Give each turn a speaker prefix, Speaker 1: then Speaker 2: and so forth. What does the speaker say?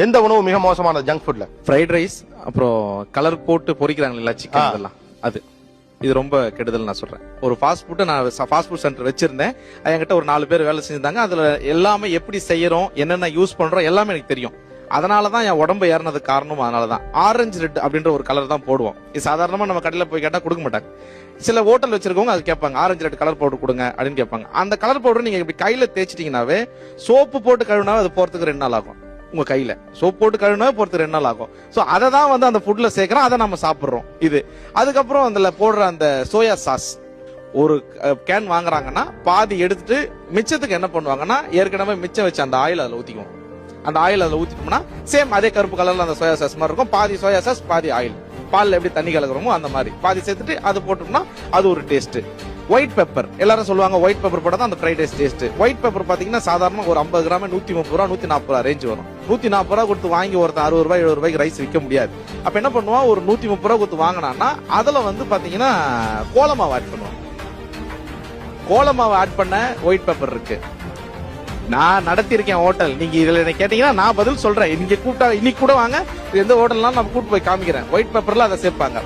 Speaker 1: எந்த உணவு மிக மோசமானது ஜங்க் ஃபுட்ல?
Speaker 2: ஃப்ரைட் ரைஸ், அப்புறம் கலர் போட்டு பொரிக்கிறாங்க சிக்கன், இதெல்லாம் அது இது ரொம்ப கெடுதல் நான் சொல்றேன். ஒரு ஃபாஸ்ட் ஃபுட் நான் ஃபாஸ்ட் ஃபுட் சென்டர் வச்சிருந்தேன். என்கிட்ட ஒரு 4 பேர் வேலை செஞ்சிருந்தாங்க. அதுல எல்லாமே எப்படி செய்யறோம், என்னென்ன யூஸ் பண்றோம் எல்லாமே எனக்கு தெரியும். அதனாலதான் என் உடம்பு ஏறினதுக்கு காரணம் அதனாலதான். ஆரஞ்சு ரெட் அப்படின்ற ஒரு கலர் தான் போடுவோம். இது சாதாரணமா நம்ம கடையில போய் கேட்டா கொடுக்க மாட்டாங்க. சில ஹோட்டல் வச்சிருக்கவங்க அது கேட்பாங்க, ஆரஞ்சு ரெட் கலர் பவுடர் கொடுங்க அப்படின்னு கேட்பாங்க. அந்த கலர் பவுடர் நீங்க இப்படி கையில தேய்ச்சிட்டீங்கன்னாவே, சோப்பு போட்டு கழுவினாவே அது போறதுக்கு 2 நாள் ஆகும். உங்க கையில சோப் போட்டு கழுவினாவே போறதுக்கு 2 நாள் ஆகும். சோ அதை தான் வந்து அந்த ஃபுட்ல சேர்க்கிறோம், அதை நம்ம சாப்பிடுறோம். இது அதுக்கப்புறம் அதுல போடுற அந்த சோயா சாஸ், ஒரு கேன் வாங்குறாங்கன்னா பாதி எடுத்துட்டு மிச்சத்துக்கு என்ன பண்ணுவாங்கன்னா, ஏற்கனவே மிச்சம் வச்சு அந்த ஆயில் அதுல ஊத்திக்குவோம். அந்த ஆயில் அதுல ஊத்திட்டோம்னா சேம் அதே கருப்பு கலர்ல அந்த சோயா சாஸ் மாதிரி இருக்கும். பாதி சோயா சாஸ் பாதி ஆயில். பால்ல எப்படி தண்ணி கலக்குறோமோ அந்த மாதிரி பாதி சேர்த்துட்டு அது போட்டோம்னா அது ஒரு டேஸ்ட். ஒயிட் பெப்பர், எல்லாரும் சொல்லுவாங்க ஒயிட் பெப்பர் போட்டா தான் அந்த fried rice taste. White pepper பாத்தீங்கன்னா சாதாரண ஒரு 50 கிராம் 130 ரூபா 140 ரூபா ரேஞ்ச் வரும். 140 ரூபா கொடுத்து வாங்கி ஒருத்தர் 60 ரூபாய் 70 ரூபாய்க்கு ரைஸ் விற்க முடியாது. அப்ப என்ன பண்ணுவான், ஒரு 130 ரூபா கொடுத்து வாங்கினான்னா அதுல வந்து பாத்தீங்கன்னா கோலமாவு ஆட் பண்ணுவான். கோலமாவு ஆட் பண்ண ஒயிட் பெப்பர் இருக்கு. நான் நடத்திருக்கேன் ஹோட்டல். நீங்க இதுல என்ன கேட்டீங்கன்னா நான் பதில் சொல்றேன். நீங்க கூப்பிட்டா இன்னைக்கு கூட வாங்க, எந்த ஹோட்டல்னாலும் நம்ம கூப்பிட்டு போய் காமிக்கிறேன். ஒயிட் பெப்பர்ல அதை சேர்ப்பாங்க.